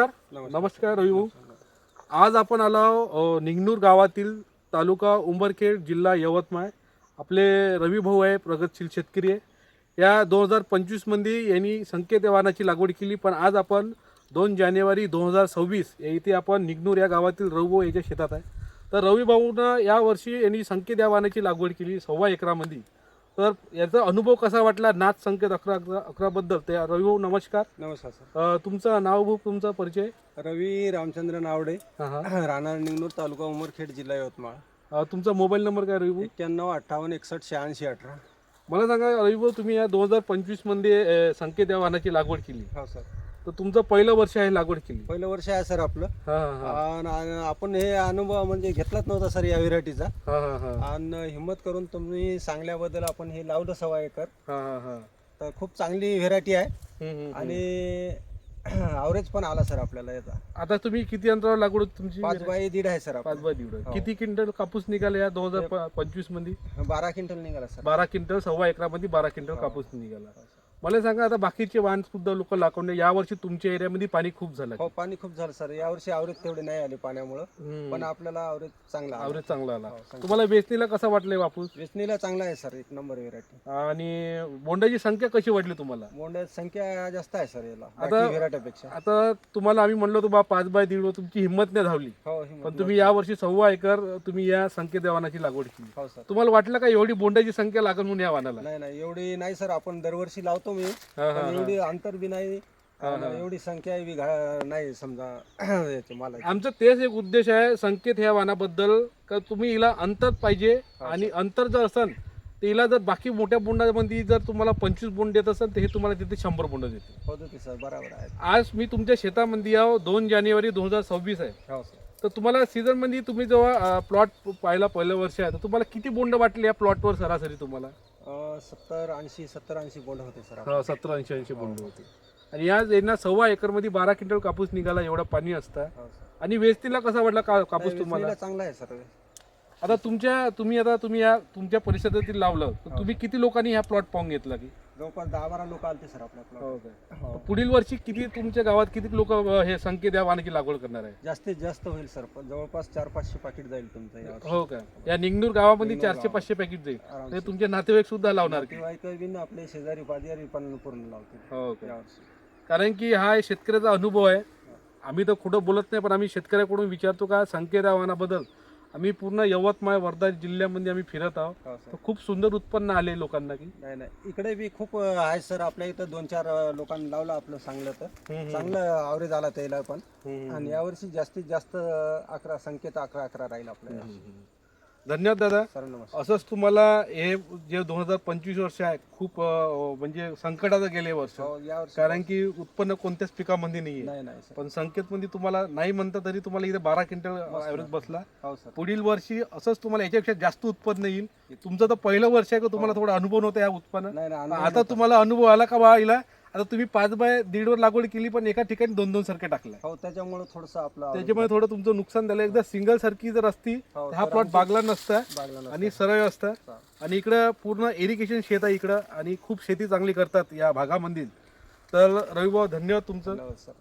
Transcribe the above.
नमस्कार रवी. आज आपण आलो निंगनूर गावातील तालुका उंबरखेड जिल्हा यवतमाळ. आपले रवी भाऊ आहे, प्रगतशील शेतकरी आहे. या 2025 मध्ये यांनी संकेत वाहनाची लागवड केली, पण आज आपण 2 जानेवारी 2026 या इथे आपण निंगनूर या गावातील रवी भाऊ याच्या शेतात आहे. तर रवी भाऊनं यावर्षी यांनी संकेत वाहनाची लागवड केली 1.25 एकरामध्ये. तर याचा अनुभव कसा वाटला नाथ संकेत 11 बद्दल ते रवी भाऊ नमस्कार. नमस्कार सर. तुमचं नाव भाऊ, तुमचा परिचय. रवी रामचंद्र नावडे, हां राहणार निंगनूर, तालुका उमरखेड, जिल्हा यवतमाळ. तुमचा मोबाईल नंबर काय रवी भाऊ? 91 58 61 86 18. मला सांगा रवी भाऊ, तुम्ही या 2025 मध्ये संकेत वाहनाची लागवड केली. हो सर. तर तुमचं पहिलं वर्ष आहे लागवड केली. पहिलं वर्ष आहे सर आपलं. आणि आपण हे अनुभव म्हणजे घेतलाच नव्हता सर या व्हेरायटीचा. आणि हिंमत करून तुम्ही सांगल्याबद्दल आपण हे लावलं 1.25 एकर. तर खूप चांगली व्हेरायटी आहे आणि ॲव्हरेज पण आला सर आपल्याला याचा. आता तुम्ही किती अंतरावर लागवड होती तुमची? 5 बाय 1.5 आहे सर. 5 बाय 1.5. किती क्विंटल कापूस निघाला या 2025 मध्ये? 12 क्विंटल निघाला सर. 12 क्विंटल 1.25 एकरामध्ये 12 क्विंटल कापूस निघाला. मला सांगा, आता बाकीचे वाहन सुद्धा लोक लागवड, यावर्षी तुमच्या एरियामध्ये पाणी खूप झालं. हो, पाणी खूप झालं सर. यावर्षी ॲव्हरेज तेवढे नाही आले पाण्यामुळं, पण आपल्याला ॲव्हरेज चांगला आला. ॲव्हरेज चांगला आला. तुम्हाला वेचणीला कसा वाटलंय वापूस? वेचणीला चांगला आहे सर, 1 नंबर व्हेरायटी. आणि बोंडाची संख्या कशी वाटली तुम्हाला? बोंडाची संख्या जास्त आहे सर याला आता व्हेरायटीपेक्षा. आता तुम्हाला आम्ही म्हणलो बा 5 बाय 1.5, तुमची हिंमत नाही धावली. हो, पण तुम्ही यावर्षी 1.25 एकर तुम्ही या संकेत वाहनाची लागवड केली. हो सर. तुम्हाला वाटलं का एवढी बोंडाची संख्या लागल म्हणून या वाहनाला? नाही, एवढी नाही सर. आपण दरवर्षी लावतो मी, एवढी अंतर बी नाही, एवढी संख्या बी नाही समजा याचे मला. आमचं तेच एक उद्देश आहे संकेत ह्या वाहनाबद्दल, का तुम्ही हिला अंतर पाहिजे. आणि अंतर जर असेल तर हिला जर बाकी मोठ्या बोंडामध्ये जर तुम्हाला 25 बोंड देत असेल तर हे तुम्हाला तिथे 100 बोंड देते. हो सर, बरोबर आहे. आज मी तुमच्या शेतामध्ये आहो, 2 जानेवारी 2026 आहे. हो सर. तर तुम्हाला सीझन मध्ये तुम्ही जेव्हा प्लॉट पाहिला पहिलं वर्ष आहे, तर तुम्हाला किती बोंड वाटले या प्लॉटवर सरासरी तुम्हाला? 70-80 बोंड होते सर. 70-80 बोंड होते. आणि या यांना 1.25 एकर मध्ये 12 क्विंटल कापूस निघाला. एवढा पाणी असतं. आणि वेचणीला कसा वाटला कापूस तुम्हाला? चांगला आहे सर. आता तुम्ही या तुमच्या परिसरातील लावलं, तर तुम्ही किती लोकांनी हा प्लॉट पाहून घेतला की? जवळपास 10-12 लोक आलते सर आपल्या प्लॉट. पुढील वर्षी किती तुमच्या गावात किती लोक हे संकेत या वाहनाची लागवड करणार आहे? जास्तीत जास्त होईल सर. जवळपास 400-500 पाकिट जाईल तुमचं यावर्षी. हो का? या निंगनूर गावामध्ये 400-500 पॅकेट जाईल. ते तुमचे नातेवाईक सुद्धा लावणार की? आपले शेजारी पाजारी पण पूर्ण लावतील. हो का? कारण की हा शेतकऱ्याचा अनुभव आहे. आम्ही तर कुठं बोलत नाही, पण आम्ही शेतकऱ्याकडून विचारतो का संकेत वाहनाबद्दल. आम्ही पूर्ण यवतमाळ वर्धा जिल्ह्यामध्ये आम्ही फिरत आहोत. तर खूप सुंदर उत्पन्न आले लोकांना की? नाही, इकडे बी खूप आहे सर. आपल्या इथं 2-4 लोकांनी लावलं आपलं चांगलं, तर चांगलं ॲव्हरेज आला त्याला पण. आणि यावर्षी जास्तीत जास्त 11 संकेत 11 राहील आपल्या. धन्यवाद दादा. सर नमस्कार. असंच तुम्हाला हे जे 2025 वर्ष आहे खूप म्हणजे संकटाचं गेले वर्ष. कारण की उत्पन्न कोणत्याच पिकामध्ये नाहीये. नाही सर. पण संकेत मध्ये तुम्हाला नाही म्हणता तरी तुम्हाला इथे 12 क्विंटल ॲव्हरेज बसला. हो सर. पुढील वर्षी असंच तुम्हाला याच्यापेक्षा जास्त उत्पन्न येईल. तुमचं तर पहिलं वर्ष आहे का तुम्हाला थोडा अनुभव नव्हता या उत्पन्न? नाही. आता तुम्हाला अनुभव आला का बा हिला? आता तुम्ही 5 बाय 1.5 वर लागवड केली, पण एका ठिकाणी 2-2 सारखे टाकला. हो, त्याच्यामुळे थोडंसं आपलं त्याच्यामुळे थोडं तुमचं नुकसान झालं. एकदा सिंगल सारखी जर असती तर हा प्लॉट बागला नसता आणि सरळ असता. आणि इकडं पूर्ण इरिगेशन शेत आहे इकडं, आणि खूप शेती चांगली करतात या भागामध्ये. तर रविभाऊ धन्यवाद तुमचं. सर.